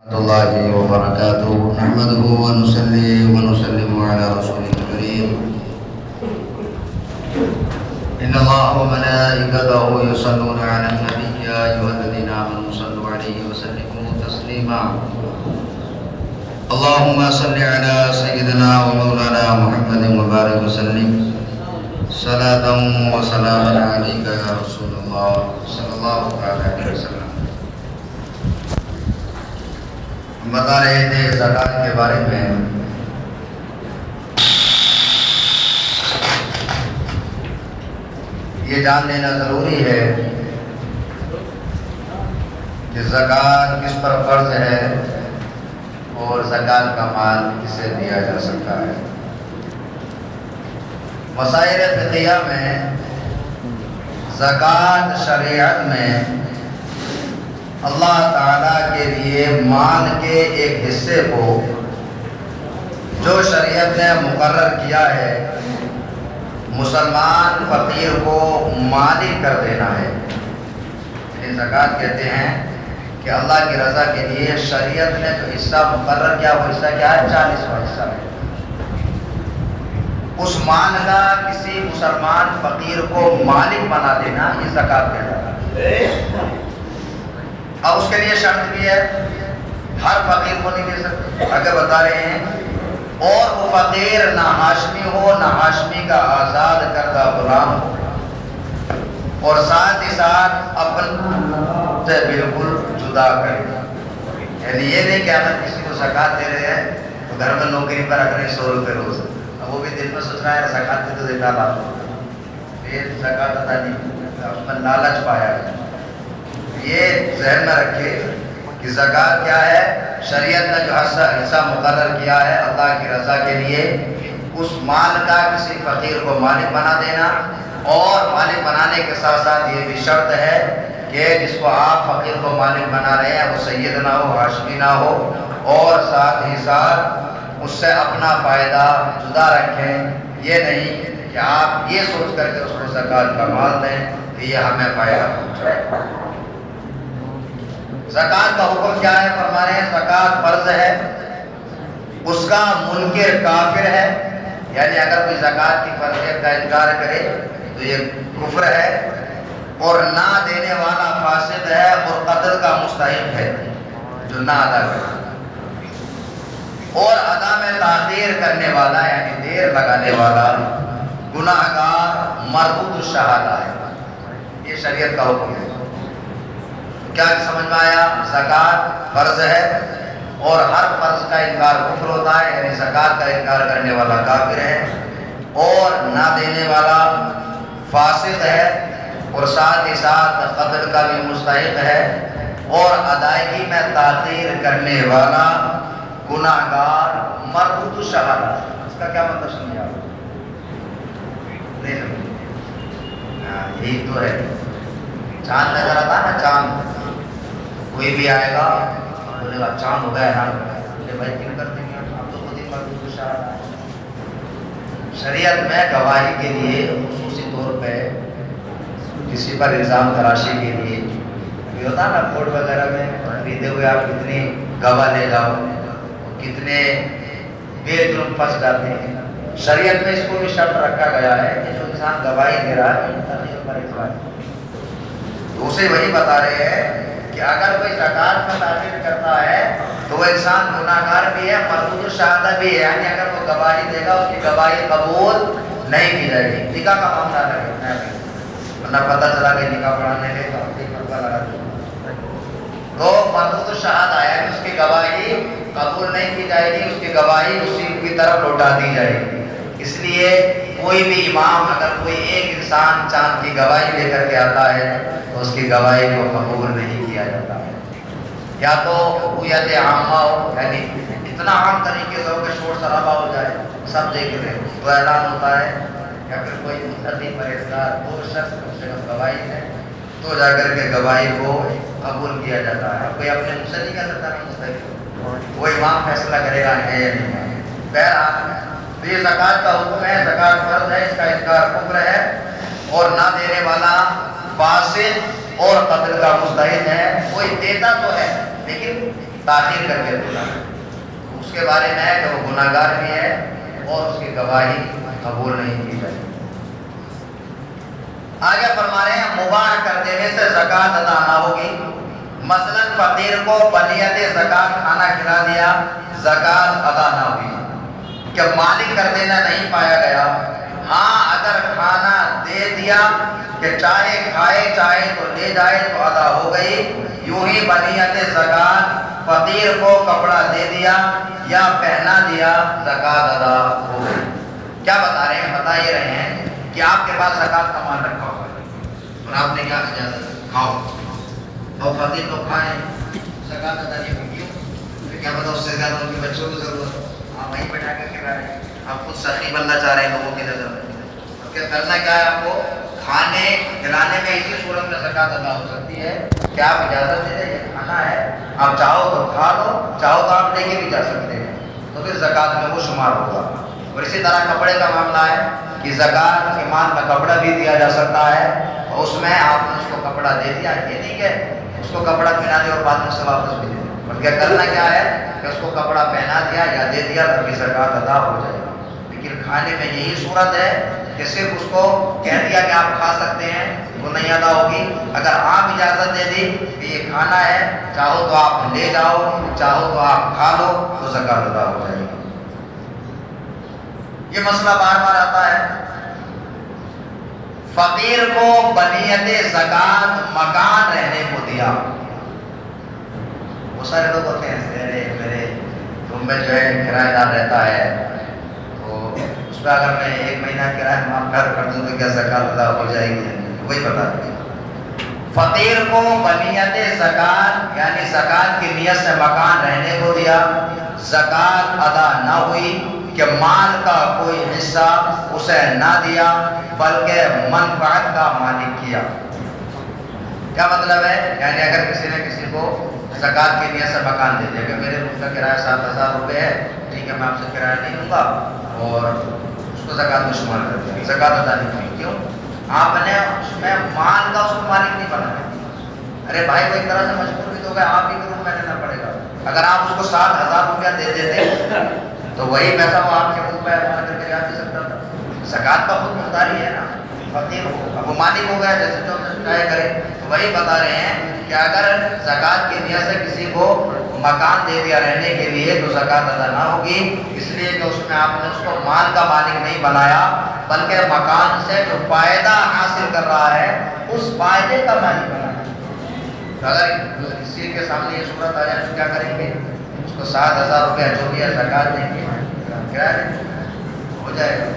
الله وبركاته. نحمده ونصلي ونسلم على رسوله الكريم. إن الله وملائكته يصلون على النبي يا أيها الذين آمنوا صلوا عليه وسلموا تسليما. اللهم صل على سيدنا ومولانا محمد وبارك وسلم صلاة وسلاما عليك يا رسول الله صلى الله عليه وسلم. بتا رہے تھے زکوٰۃ کے بارے میں. یہ جان لینا ضروری ہے کہ زکوٰۃ کس پر فرض ہے اور زکوٰۃ کا مال کسے دیا جا سکتا ہے. مسائل فقہیہ میں زکوٰۃ شریعت میں اللہ تعالیٰ کے لیے مال کے ایک حصے کو جو شریعت نے مقرر کیا ہے مسلمان فقیر کو مالی کر دینا ہے. یعنی زکوٰۃ کہتے ہیں کہ اللہ کی رضا کے لیے شریعت نے جو حصہ مقرر کیا وہ حصہ کیا ہے؟ 40واں حصہ ہے. اس مال کا کسی مسلمان فقیر کو مالک بنا دینا یہ زکوٰۃ کہتا ہے. اب اس کے لیے شرط بھی ہے، ہر فقیر کو نہیں دے سکتے. اگر بتا رہے ہیں اور وہ فقیر نہ ہاشمی ہو نہ ہاشمی کا آزاد کردہ غلام ہو اور ساتھ ہی ساتھ اپن سے بالکل جدا کرے. یعنی یہ نہیں کہ اگر کسی کو زکوٰۃ دے رہے ہیں تو گھر میں نوکری پر رکھ رہے 100 روپے روز، اب وہ بھی دل میں سوچ رہا ہے زکوٰۃ دے تو دیتا لا یہ زکوٰۃ ادا نہیں، اس میں لالچ پایا ہے. یہ ذہن میں رکھے کہ زکوٰۃ کیا ہے؟ شریعت نے جو حصہ مقرر کیا ہے اللہ کی رضا کے لیے اس مال کا کسی فقیر کو مالک بنا دینا. اور مالک بنانے کے ساتھ ساتھ یہ بھی شرط ہے کہ جس کو آپ فقیر کو مالک بنا رہے ہیں وہ سید نہ ہو، ہاشمی نہ ہو، اور ساتھ ہی ساتھ اس سے اپنا فائدہ جدا رکھیں. یہ نہیں کہ آپ یہ سوچ کر کے اس کو زکوٰۃ کا مال دیں کہ یہ ہمیں فائدہ پہنچائے. زکوٰۃ کا حکم کیا ہے؟ فرما رہے ہیں زکوٰۃ فرض ہے. اس کا منکر کافر ہے. یعنی اگر کوئی زکوٰۃ کی فرضیت کا انکار کرے تو یہ کفر ہے اور نہ دینے والا فاسد ہے اور قتل کا مستحق ہے جو نہ ادا کرے. اور ادا میں تاخیر کرنے والا یعنی دیر لگانے والا گناہگار مردود الشہادہ ہے. یہ شریعت کا حکم ہے. کیا سمجھ میں آیا؟ زکوٰۃ فرض ہے اور ہر فرض کا انکار کفر ہوتا ہے. یعنی زکوٰۃ کا انکار کرنے والا کافر ہے اور نہ دینے والا فاسق ہے اور ساتھ ہی ساتھ قتل کا بھی مستحق ہے اور ادائیگی میں تاخیر کرنے والا گناہگار مردود الشہادہ. اس کا کیا مطلب سمجھا؟ نہیں سمجھ؟ یہی تو ہے. چاند نظر آتا نا، چاند کوئی بھی آئے گا بولے گا چاند ہو گیا حیران بولے بھائی کیوں کرتے ہیں آپ تو خود ہی مردود الشہادہ ہے. شریعت میں گواہی کے لیے خصوصی طور پہ کسی پر الزام تراشی کے لیے یہ ہوتا نا کورٹ وغیرہ میں خریدے ہوئے آپ کتنی گواہ لے جاؤ، کتنے بے جرم پھنس جاتے ہیں. شریعت میں اس کو بھی شرط رکھا گیا ہے کہ جو انسان گواہی دے رہا ہے تاخیر پر اعتبار. اسے وہی بتا رہے ہیں کہ اگر کوئی زکوٰۃ میں تاخیر کرتا ہے تو وہ انسان گناہگار بھی ہے، مردود الشہادہ بھی ہے. یعنی اگر وہ گواہی دے گا اس کی گواہی قبول نہیں کی جائے گی. نکاح کا معاملہ لگے ورنہ پتہ چلا کہ نکاح پڑھانے کے پتہ لگا تو مردود الشہادہ ہے، اس کی گواہی قبول نہیں کی جائے گی، اس کی گواہی اسی کی طرف لوٹا دی جائے گی. اس لیے کوئی بھی امام اگر کوئی ایک انسان چاند کی گواہی لے کر کے آتا ہے تو اس کی گواہی کو قبول نہیں کیا جاتا ہے. یا تو قویت عامہ ہو، یعنی اتنا عام طریقے سے ہو کہ شور شرابہ ہو جائے سب دیکھ رہے تو اعلان ہوتا ہے، یا پھر کوئی متقی پرہیزگار دو شخص کم سے کم گواہی ہے تو جا کر کے گواہی کو قبول کیا جاتا ہے. کوئی اپنے منہ سے نہیں کہہ سکتا نہیں مستقل، وہ امام فیصلہ کرے گا ہے یا نہیں. بہرحال تو یہ زکوٰۃ کا حکم ہے. زکوٰۃ فرض ہے، اس کا انکار کفر ہے اور نہ دینے والا فاسق اور قتل کا مستحق ہے. کوئی دیتا تو ہے لیکن تاخیر کر کے دیتا ہے، اس کے بارے میں ہے کہ وہ گناہ گار بھی ہے اور اس کی گواہی قبول نہیں کی جائے۔ آگے فرما رہے ہیں مباح کر دینے سے زکوٰۃ ادا نہ ہوگی۔ مثلا فقیر کو بنیت زکوٰۃ کھانا کھلا دیا، زکوٰۃ ادا نہ ہوئی، کہ مالک کر دینا نہیں پایا گیا۔ ہاں اگر کھانا دے دیا کہ چاہے کھائے چاہے تو لے جائے تو ادا ہو گئی۔ یوں ہی بنیت زکوٰۃ فقیر کو کپڑا دے دیا یا پہنا دیا، زکوٰۃ ادا ہو گئی۔ کیا بتا رہے ہیں؟ بتا یہ رہے ہیں کہ آپ کے پاس زکوٰۃ کا مال رکھا ہوا ہے اور آپ نے کیا اجازت کھاؤ اور فقیر تو کھائے، زکوٰۃ ادا نہیں ہوگی، کیا پتا اس سے زیادہ ان کے بچوں کو ضرورت، آپ وہیں بیٹھا کر کھلا رہے ہیں، آپ خود سخی بننا چاہ رہے ہیں لوگوں کی نظر میں، کیا کرنا کیا ہے آپ کو؟ کھانے کھلانے میں اسی صورت میں زکوٰۃ ادا ہو سکتی ہے کہ آپ اجازت دے دیں یہ کھانا ہے، آپ چاہو تو کھا لو، چاہو تو آپ لے کے بھی جا سکتے ہیں، تو پھر زکوٰۃ میں وہ شمار ہوگا۔ اور اسی طرح کپڑے کا معاملہ ہے کہ زکوٰۃ کے مال میں کپڑا بھی دیا جا سکتا ہے، اور اس میں آپ نے اس کو کپڑا دے دیا، یہ نہیں کہ اس کو کپڑا پہنا دیا اور بعد میں سے واپس بھی دے دیا، بلکہ کرنا کیا ہے کہ اس کو کپڑا پہنا دیا یا دے دیا تاکہ زکوٰۃ ادا ہو جائے۔ لیکن کھانے میں یہی صورت ہے کہ صرف اس کو کہہ دیا کہ آپ کھا سکتے ہیں، وہ نہیں ادا ہوگی۔ اگر آپ اجازت دے دی کہ یہ کھانا ہے، چاہو تو آپ لے جاؤ، چاہو تو آپ کھا لو، تو زکوٰۃ ادا ہو جائے گی۔ یہ مسئلہ بار بار آتا ہے۔ فقیر کو بنیت زکوٰۃ مکان رہنے کو دیا۔ وہ سارے لوگ ہوتے ہیں میرے روم میں جو ہے کرایہ دار رہتا ہے، تو اس پہ اگر میں 1 مہینہ کرایہ معاف کر دوں تو کیا زکوٰۃ ادا ہو جائے گی؟ وہی بتا دیں۔ فقیر کو بنیت زکوٰۃ یعنی زکوٰۃ کی نیت سے مکان رہنے کو دیا، زکوٰۃ ادا نہ ہوئی کہ مال کا کوئی حصہ اسے نہ دیا بلکہ منفعت کا مالک کیا۔ کیا مطلب ہے؟ یعنی اگر کسی نے کسی کو زکوٰۃ کی نیت سے مکان دے دیا کہ میرے روم کا کرایہ 7,000 روپے ہے، ٹھیک ہے میں آپ سے کرایہ نہیں لوں گا، اور اس کو زکوٰۃ میں شمار کر دیا، زکوٰۃ ادا نہیں ہوئی۔ کیوں؟ آپ نے اس میں مال کا اس کو مالک نہیں بنایا۔ ارے بھائی وہ ایک طرح سے مجبور بھی تو گئے، آپ ہی کو روم میں لینا پڑے گا۔ اگر آپ اس کو 7,000 روپیہ دے دیتے تو وہی پیسہ وہ آپ کے منہ پہ کر کے جا بھی سکتا تھا۔ زکوٰۃ کا خود مختاری ہے نا، فقیر ہو اب وہ مالک ہو گیا، جیسے جو چاہے کرے۔ تو وہی بتا رہے ہیں کہ اگر زکوٰۃ کی نیت سے کسی کو مکان دے دیا رہنے کے لیے تو زکوٰۃ ادا نہ ہوگی، اس لیے کہ اس میں آپ نے اس کو مال کا مالک نہیں بنایا بلکہ مکان سے جو فائدہ حاصل کر رہا ہے اس فائدے کا مالک بنایا۔ اگر کسی کے سامنے یہ صورت آ جائے تو کیا کریں گے؟ اس کو 7,000 روپیہ جو بھی ہے زکوٰۃ دیں گے، کیا ہو جائے گا۔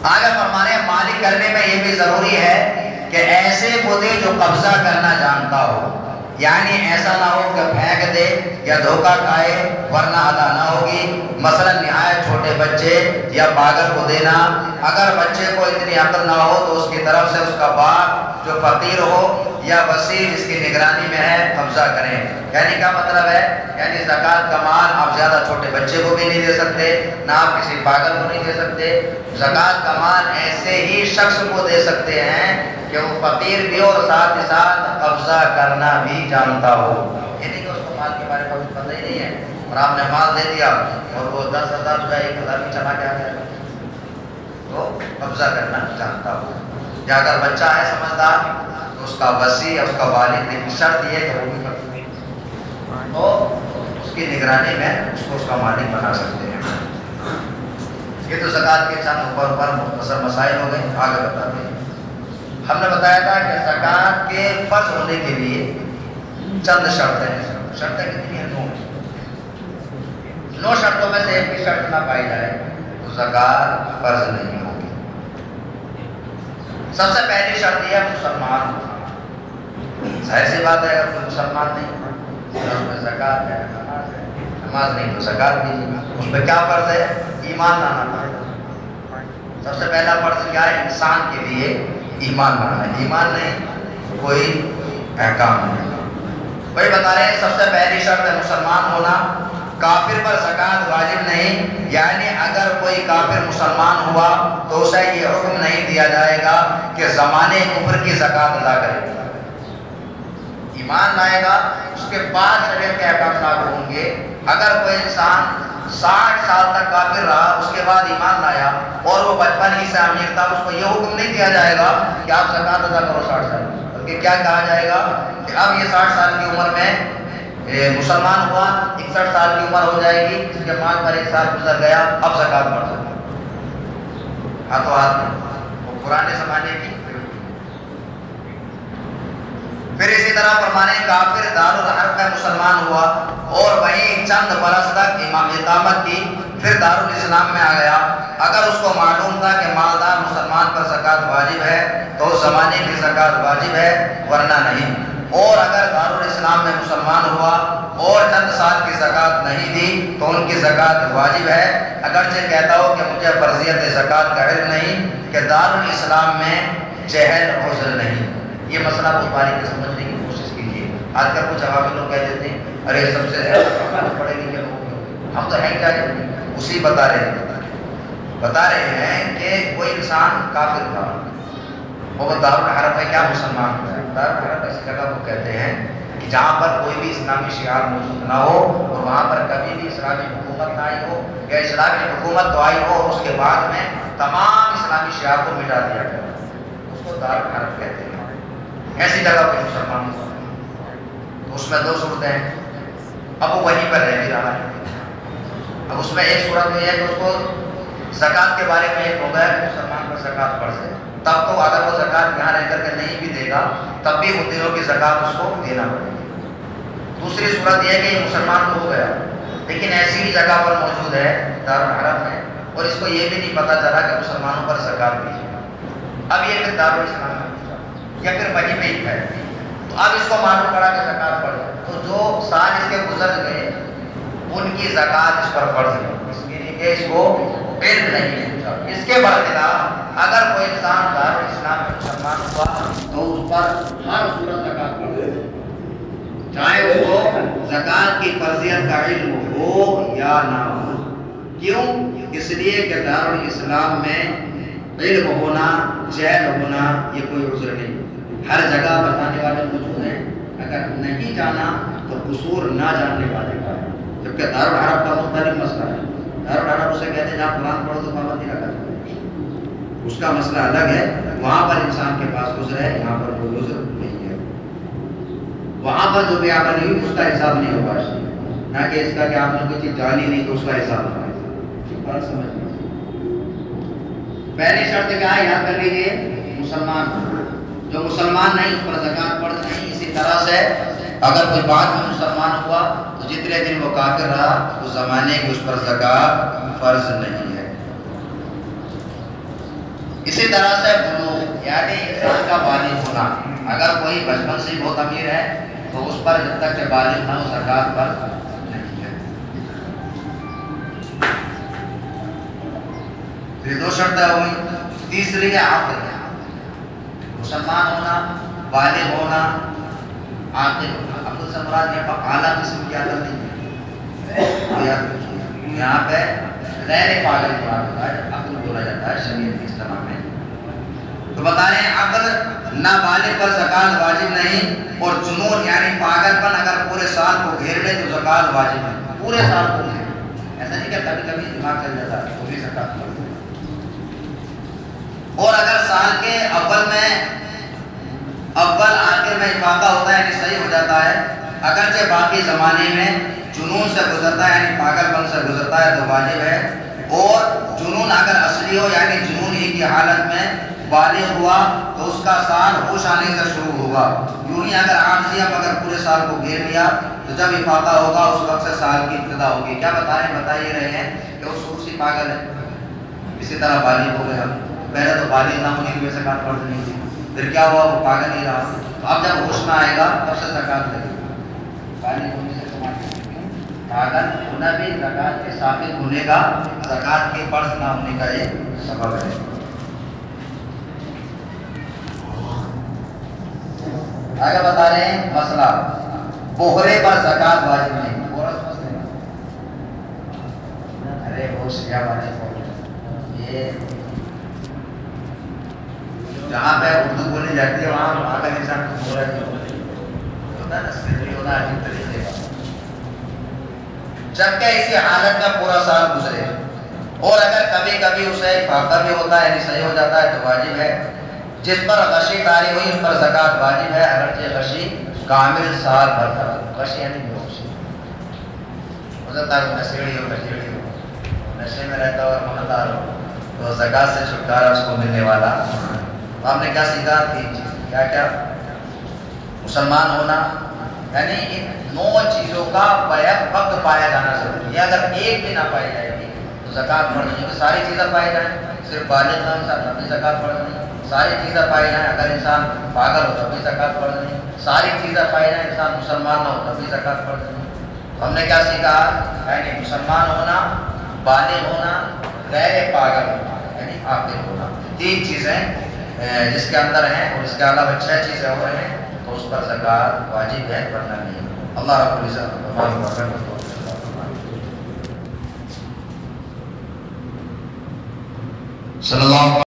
آگے فرمانے مالک کرنے میں یہ بھی ضروری ہے کہ ایسے کو دے جو قبضہ کرنا جانتا ہو، یعنی ایسا نہ ہو کہ پھینک دے یا دھوکہ کھائے ورنہ ادا نہ ہوگی۔ مثلا نہایت چھوٹے بچے یا پاگل کو دینا، اگر بچے کو اتنی عقل نہ ہو تو اس کی طرف سے اس کا باپ جو فقیر ہو یا وسیع جس کی نگرانی میں ہے قبضہ کریں۔ یعنی کیا مطلب ہے؟ یعنی زکوٰۃ کا مال آپ زیادہ چھوٹے بچے کو بھی نہیں دے سکتے، نہ آپ کسی پاگل کو نہیں دے سکتے۔ زکوٰۃ کا مال ایسے ہی شخص کو دے سکتے ہیں کہ وہ فقیر بھی اور ساتھ ہی ساتھ قبضہ کرنا بھی جانتا ہو، یعنی کہ اس کو مال کے بارے میں کچھ پتہ ہی نہیں ہے اور آپ نے مال دے دیا اور وہ 10,000 روپئے 1,000 بھی چلا گیا ہے تو قبضہ کرنا جانتا ہو۔ یا اگر بچہ ہے سمجھدار تو اس کا وسیع اس کا والد کی شرط یہ ہے کہ وہ بھی تو اس کی نگرانی میں اس کو اس کا مالک بنا سکتے ہیں۔ یہ تو زکوٰۃ کے چند اوپر مختصر مسائل ہو گئے، آگے بتاتے ہیں۔ ہم نے بتایا تھا کہ زکوٰۃ کے فرض ہونے کے لیے چند شرطیں ہیں۔ شرطیں کتنی ہیں؟ 9 شرطوں میں سے ایک بھی شرط نہ پائی جائے تو زکوٰۃ فرض نہیں ہوگی۔ سب سے پہلی شرط یہ ہے مسلمان ہونا۔ ظاہر سی بات ہے اگر کوئی مسلمان نہیں اس میں زکوٰۃ ہے، نماز نہیں تو زکوٰۃ نہیں، اس پہ کیا فرض ہے؟ ایمان لانا پڑے گا۔ سب سے پہلا فرض کیا ہے؟ انسان کے لیے ایمان لانا ہے، ایمان نہیں کوئی احکام نہیں۔ وہی بتا رہے ہیں سب سے پہلی شرط ہے مسلمان ہونا۔ کافر پر زکوٰۃ واجب نہیں، یعنی اگر کوئی کافر مسلمان ہوا تو اسے یہ حکم نہیں دیا جائے گا کہ زمانے کفر کی زکوٰۃ ادا کرے۔ ایمان لائے گا اس کے بعد شریعت کے احکام لاگو ہوں گے۔ اگر کوئی انسان 60 سال تک کافر رہا اس کے بعد ایمان لایا اور وہ بچپن ہی سے امیر تھا، اس کو یہ حکم نہیں دیا جائے گا کہ آپ زکوٰۃ ادا کرو 60 سال، بلکہ کیا کہا جائے گا کہ اب یہ 60 سال کی عمر میں مسلمان ہوا، 61 سال کی عمر ہو جائے گی، اس کے مال پر 1 سال گزر گیا، اب زکوٰۃ پڑ سکتا ہاتھوں ہاتھ میں، وہ پرانے زمانے کی۔ پھر اسی طرح فرمانے کافر دارالحرب میں مسلمان ہوا اور وہیں چند برس تک اقامت کی، پھر دارالاسلام میں آ گیا، اگر اس کو معلوم تھا کہ مالدار مسلمان پر زکوٰۃ واجب ہے تو اس زمانے کی زکوٰۃ واجب ہے ورنہ نہیں، اور اگر دارالاسلام میں مسلمان ہوا اور چند سال کی زکوٰۃ نہیں دی تو ان کی زکوٰۃ واجب ہے، اگرچہ کہتا ہو کہ مجھے فرضیت زکوٰۃ کا علم نہیں، کہ دارالاسلام میں جہل عذر نہیں۔ یہ مسئلہ بہت باریکی سے سمجھنے کی کوشش کیجیے۔ آج کل کچھ عوامی لوگ کہہ دیتے ہیں ارے سب سے زیادہ پڑھے لکھے لوگ، ہم تو ہیں کیا اسی بتا رہے ہیں کہ کوئی انسان کافر تھا، وہ دارالحرب میں کیا مسلمان ہوتا ہے؟ دارالحرب ایسی جگہ کو کہتے ہیں کہ جہاں پر کوئی بھی اسلامی شعار موجود نہ ہو اور وہاں پر کبھی بھی اسلامی حکومت نہ آئی ہو، یا اسلامی حکومت تو آئی ہو اور اس کے بعد میں تمام اسلامی شعار کو مٹا دیا گیا، اس کو دارالحرب کہتے ہیں۔ ایسی جگہ پہ مسلمان ہوتا ہے تو اس میں 2 صورتیں ہیں، اب وہ وہیں پر رہ بھی رہا ہے۔ اب اس میں ایک صورت یہ ہے کہ اس کو زکوٰۃ کے بارے میں ایک ہوگا کہ مسلمان پر زکوٰۃ فرض ہے، تب تو اگر وہ زکوٰۃ یہاں رہ کر کے نہیں بھی دے گا تب بھی ان دنوں کی زکوٰۃ اس کو دینا پڑے گی۔ دوسری صورت یہ ہے کہ یہ مسلمان ہو گیا لیکن ایسی ہی جگہ پر موجود ہے دارالحرب میں، اور اس کو یہ بھی نہیں پتہ چلا کہ مسلمانوں پر زکوٰۃ دی ہے، اب یہ پھر دارالاسلام میں یا پھر وہیں پہ ہی ہے، تو اب اس کو معلوم پڑا کہ زکوٰۃ فرض ہے، تو جو سال اس کے گزر گئے ان کی زکوٰۃ اس پر فرض ہے، اس کے لیے اس کو علم نہیں ہے۔ اس کے برخلاف اگر کوئی انسان دارالاسلام میں مسلمان ہوا تو اس پر ہر صورت زکوٰۃ فرض ہے، چاہے اس کو زکوٰۃ کی فرضیت کا علم ہو یا نہ ہو۔ کیوں؟ اس لیے کہ دارالاسلام میں علم ہونا، جہل ہونا یہ کوئی عذر نہیں، ہر جگہ بتانے والے موجود ہیں، اگر نہیں جانا تو قصور نہ جاننے والے کا ہے، جبکہ دارالحرب کا مختلف مسئلہ ہے۔ دارالحرب اسے کہتے ہیں جہاں قرآن پڑھو تو پابندی لگا جائے، اس کا مسئلہ الگ ہے، وہاں پر انسان کے پاس عذر ہے، یہاں پر کوئی عذر نہیں ہے، وہاں پر جو بھی عمل ہوئی اس کا حساب نہیں ہوگا، نہ کہ اس کا کہ آپ نے کوئی چیز جانی نہیں تو اس کا حساب ہوگا۔ سمجھ پہلی شرط کیا ہے یاد کر لیجیے، مسلمان، جو مسلمان نہیں اس پر زکوٰۃ فرض نہیں۔ اسی طرح سے اگر کوئی بعد میں مسلمان ہوا تو جتنے دن وہ کافر رہا اس زمانے کی اس پر زکوٰۃ فرض نہیں ہے۔ اسی طرح سے بلوغ یعنی انسان کا بالغ ہونا، اگر کوئی بچپن سے بہت امیر ہے تو اس پر جب تک کہ بالغ نہ ہو زکوٰۃ فرض نہیں ہے۔ یہ 2 شرطیں ہوئی۔ تیسری ہے عقل، مسلمان ہونا، بالغ ہونا، عاقل ہونا۔ عقل سے مراد یہ اعلیٰ قسم کی عقل نہیں ہے، یہاں پہ غیر پاگل مراد ہوتا ہے، عقل بولا جاتا ہے شریعت کی اصطلاح میں۔ تو بتا رہے ہیں عقل نہ بالغ پر زکوٰۃ واجب نہیں، اور جنون یعنی پاگل پن اگر پورے سال کو گھیر لے تو زکوٰۃ واجب ہے، پورے سال کو گھیر، ایسا نہیں کہ کبھی کبھی دماغ چل جاتا ہے تو بھی زکوٰۃ واجب ہے۔ اور اگر سال کے اول آخر میں افاقہ ہوتا ہے یعنی صحیح ہو جاتا ہے، اگرچہ باقی زمانے میں جنون سے گزرتا ہے یعنی پاگل پن سے گزرتا ہے تو واجب ہے، اور جنون اگر اصلی ہو یعنی جنون ہی کی حالت میں بالغ ہوا تو اس کا سال ہوش آنے سے شروع ہوگا۔ یوں ہی اگر عارضی اگر پورے سال کو گھیر لیا تو جب افاقہ ہوگا اس وقت سے سال کی ابتدا ہوگی۔ کیا بتا ہی رہے ہیں کہ وہ شروع سے پاگل ہے، اسی طرح بالغ ہو گیا، پہلے تو بالغ نہ ہونے کی وجہ سے زکوٰۃ فرض نہیں تھی، پھر کیا ہوا وہ پاگل ہی رہا، اب جب ہوش میں آئے گا تب سے زکوٰۃ لگے گی۔ بالغ ہونے سے پاگل ہونا بھی زکوٰۃ کے ثابت ہونے کا، زکوٰۃ کے فرض نہ ہونے کا ایک سبب ہے۔ آگے بتا رہے ہیں مسئلہ بوہرے پر زکوٰۃ واجب نہیں۔ ارے وہ سیاہ والے یہ جہاں پہ اردو بولی جاتی ہے وہاں کا انسان بوہرا نہیں ہوتا، ہوتا ہے نا سری ہونا عجیب طریقے کا، جبکہ اسی حالت میں پورا سال گزرے، اور اگر کبھی کبھی اسے فاقہ بھی ہوتا ہے یعنی صحیح ہو جاتا ہے تو واجب ہے۔ جس پر غشی طاری ہوئی اس پر زکوٰۃ واجب ہے، اگرچہ غشی کامل سال بھر تھا۔ غشی یعنی بے ہوشی ہو سکتا ہے، نشیڑی ہو نشے میں رہتا ہو اور مالدار ہو تو زکوٰۃ سے چھٹکارا اس کو ملنے والا۔ تو ہم نے کیا سیکھا؟ 3 چیز۔ کیا مسلمان ہونا، یعنی ان 9 چیزوں کا وقت پایا جانا ضروری ہے۔ اگر ایک بھی نہ پائی جائے گی تو زکوٰۃ فرض نہیں ہوگی۔ ساری چیزیں پائی جائیں، صرف بالغ نہ انسان تب بھی زکوٰۃ فرض نہیں، ساری چیزیں پائی جائیں اگر انسان پاگل ہو تب بھی زکوٰۃ فرض نہیں، ساری چیزیں پائی جائیں انسان مسلمان نہ ہو تب بھی زکوٰۃ فرض نہیں۔ ہم نے کیا سیکھا؟ یعنی مسلمان ہونا، بالغ ہونا، غیر پاگل ہونا یعنی عاقل ہونا، 3 چیزیں جس کے اندر ہیں، اور اس کے علاوہ 6 چیزیں اور ہیں تو اس پر زکوٰۃ واجب ہے ورنہ نہیں۔ اللہ رب العزت صلی اللہ